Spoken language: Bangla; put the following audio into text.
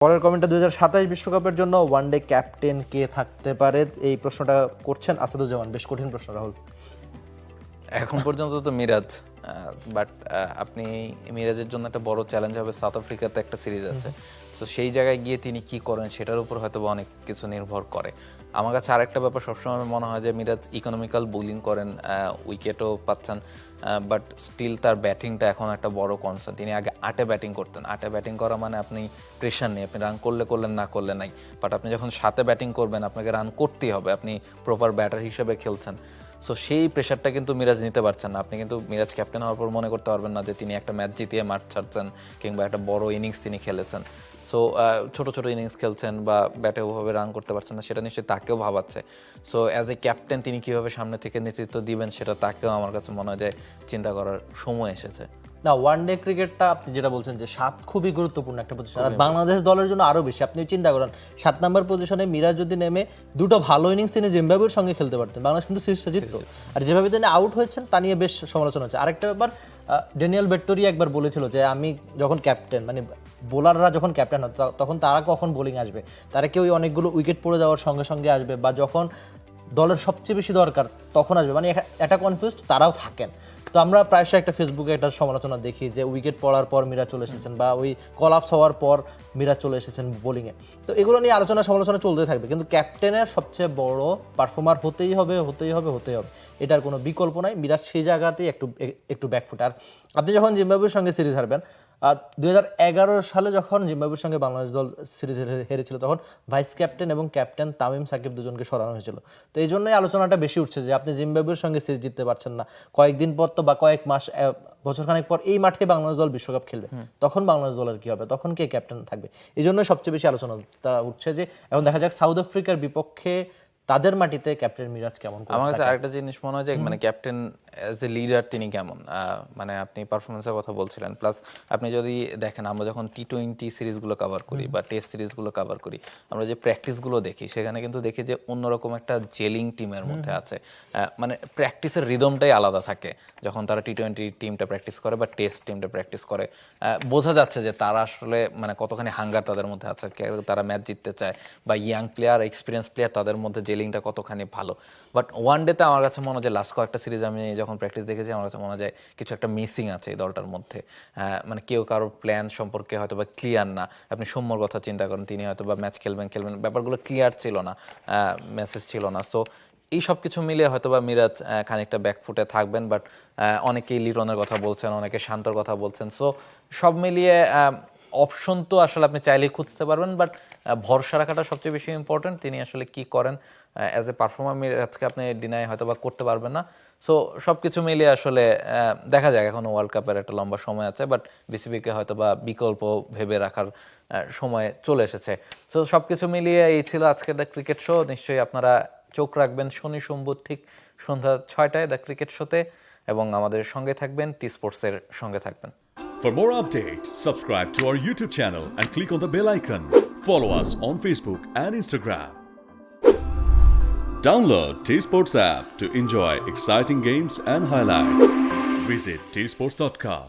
পরের কমেন্টটা 2027 বিশ্বকাপের জন্য ওয়ানডে ক্যাপ্টেন কে থাকতে পারে, এই প্রশ্নটা করছেন আসাদুজ্জামান। বেশ কঠিন প্রশ্ন রাহুল। এখন পর্যন্ত তো মিরাজ, বাট আপনি মিরাজের জন্য একটা বড় চ্যালেঞ্জ হবে। সাউথ আফ্রিকাতে একটা সিরিজ আছে, তো সেই জায়গায় গিয়ে তিনি কি করেন সেটার উপর হয়তো অনেক কিছু নির্ভর করে। আমার কাছে আরেকটা ব্যাপার সবসময় মনে হয় যে মিরাজ ইকোনমিক্যাল বোলিং করেন, উইকেটও পাচ্ছেন, বাট স্টিল তার ব্যাটিংটা এখন একটা বড় কনসার্ন। তিনি আগে আটে ব্যাটিং করতেন। আটে ব্যাটিং করা মানে আপনি প্রেশার নেই, আপনি রান করলে করলেন, না করলে নাই। বাট আপনি যখন সাথে ব্যাটিং করবেন আপনাকে রান করতেই হবে, আপনি প্রপার ব্যাটার হিসেবে খেলছেন। সো সেই প্রেশারটা কিন্তু মিরাজ নিতে পারছেন না। আপনি কিন্তু মিরাজ ক্যাপ্টেন হওয়ার পর মনে করতে পারবেন না যে তিনি একটা ম্যাচ জিতিয়ে মাঠ ছাড়ছেন কিংবা একটা বড় ইনিংস তিনি খেলেছেন। সো ছোট ছোট ইনিংস খেলছেন বা ব্যাটে ওভাবে রান করতে পারছেন না, সেটা নিশ্চয়ই তাকেও ভাবাচ্ছে। সো অ্যাজ এ ক্যাপ্টেন তিনি কীভাবে সামনে থেকে নেতৃত্ব দিবেন সেটা তাকেও আমার কাছে মনে হয় যে চিন্তা করার সময় এসেছে। না, ওয়ানডে ক্রিকেটটা আপনি যেটা বলছেন যে 7 খুবই গুরুত্বপূর্ণ একটা পজিশন, আর বাংলাদেশ দলের জন্য আরো বেশি। আপনি চিন্তা করেন 7 নম্বর পজিশনে মিরাজ যদি নেমে দুটো ভালো ইনিংস তিনি জিম্বাবুয়ের সঙ্গে খেলতে পারতেন, বাংলাদেশ কিন্তু সিরিজটা জিততো। আর যেভাবে তিনি আউট হয়েছেন তা নিয়ে বেশ সমালোচনা হচ্ছে। আরেকটা ব্যাপার, ড্যানিয়েল বেট্টোরি একবার বলেছিল যে আমি যখন ক্যাপ্টেন, মানে বোলাররা যখন ক্যাপ্টেন হয় তখন তারা কখন বোলিং আসবে, তারা কেউ অনেকগুলো উইকেট পড়ে যাওয়ার সঙ্গে সঙ্গে আসবে বা যখন দলের সবচেয়ে বেশি দরকার তখন আসবে, মানে এটা কনফিউজড তারাও থাকেন। তো আমরা প্রায়শই একটা ফেসবুকে একটা সমালোচনা দেখি যে উইকেট পড়ার পর মিরাজ চলে এসেছেন বা ওই কলাপস হওয়ার পর মিরাজ চলে এসেছেন বোলিংয়ে। তো এগুলো নিয়ে আলোচনা সমালোচনা চলতে থাকবে, কিন্তু ক্যাপ্টেনের সবচেয়ে বড় পারফর্মার হতেই হবে। এটার কোনো বিকল্প নাই। মিরাজ সেই জায়গাতেই একটু ব্যাকফুট। আর আপনি যখন জিম্বাবুয়ের সঙ্গে সিরিজ হারবেন, 2011 সালে যখন জিম্বাবুয়ের সঙ্গে বাংলাদেশ দল সিরিজ হেরেছিল, তখন ভাইস ক্যাপ্টেন এবং ক্যাপ্টেন তামিম সাকিব দুজনকে সরানো হয়েছিল। তো এই জন্যই আলোচনাটা বেশি উঠছে যে আপনি জিম্বাবুয়ের সঙ্গে সিরিজ জিততে পারছেন না, কয়েকদিন পর তো বা কয়েক মাস, বছরখানেক পর এই মাঠে বাংলাদেশ দল বিশ্বকাপ খেলবে, তখন বাংলাদেশ দলের কি হবে, তখন কে ক্যাপ্টেন থাকবে। এই জন্যই সবচেয়ে বেশি আলোচনা উঠছে যে এখন দেখা যাক সাউথ আফ্রিকার বিপক্ষে তাদের মাটিতে ক্যাপ্টেন মিরাজ কেমন। আমার কাছে আরেকটা জিনিস মনে হয় যে মানে ক্যাপ্টেন অ্যাজ এ লিডার তিনি কেমন, মানে আপনি পারফরমেন্সের কথা বলছিলেন, প্লাস আপনি যদি দেখেন আমরা যখন টি-20 সিরিজগুলো কভার করি বা টেস্ট সিরিজগুলো কভার করি, আমরা যে প্র্যাকটিসগুলো দেখি সেখানে কিন্তু দেখি যে অন্যরকম একটা জেলিং টিমের মধ্যে আছে। মানে প্র্যাকটিসের রিদমটাই আলাদা থাকে যখন তারা টি-20 টিমটা প্র্যাকটিস করে বা টেস্ট টিমটা প্র্যাকটিস করে। বোঝা যাচ্ছে যে তারা আসলে মানে কতখানি হাঙ্গার তাদের মধ্যে আছে, তারা ম্যাচ জিততে চায়, বা ইয়াং প্লেয়ার, এক্সপিরিয়েন্স প্লেয়ার, তাদের মধ্যে জেলিংটা কতখানি ভালো। বাট ওয়ান ডেতে আমার কাছে মনে হয় যে লাস্ট কয়েকটা সিরিজ আমি যখন প্র্যাকটিস দেখেছি আমার কাছে মনে হয় কিছু একটা মিসিং আছে এই দলটার মধ্যে। মানে কেউ কারোর প্ল্যান সম্পর্কে হয়তো বা ক্লিয়ার না। আপনি সৌম্যর কথা চিন্তা করেন, তিনি হয়তো বা ম্যাচ খেলবেন, ব্যাপারগুলো ক্লিয়ার ছিল না, মেসেজ ছিল না। সো এই সব কিছু মিলিয়ে হয়তো বা মিরাজ খানিকটা ব্যাকফুটে থাকবেন। বাট অনেকেই লিটনের কথা বলছেন, অনেকে শান্তর কথা বলছেন। সো সব মিলিয়ে অপশন তো আসলে আপনি চাইলেই খুঁজতে পারবেন, বাট ভরসা রাখাটা সবচেয়ে বেশি ইম্পর্টেন্ট। তিনি আসলে কি করেন অ্যাজ এ পারফর্মার মিরাজকে আপনি ডিনাই হয়তো বা করতে পারবেন না। সো সব কিছু মিলিয়ে আসলে দেখা যাক, এখনও ওয়ার্ল্ড কাপের একটা লম্বা সময় আছে, বাট বিসিবিকে হয়তো বা বিকল্প ভেবে রাখার সময় চলে এসেছে। সো সব কিছু মিলিয়ে এই ছিল আজকের দ্য ক্রিকেট শো। নিশ্চয়ই আপনারা চোখ রাখবেন শনি সোমবার ঠিক সন্ধ্যা 6টায় দ্য ক্রিকেট শোতে, এবং আমাদের সঙ্গে থাকবেন, টি স্পোর্টসের সঙ্গে থাকবেন। For more updates, subscribe to our YouTube channel and click on the bell icon. Follow us on Facebook and Instagram. Download T Sports app to enjoy exciting games and highlights. Visit tsports.com.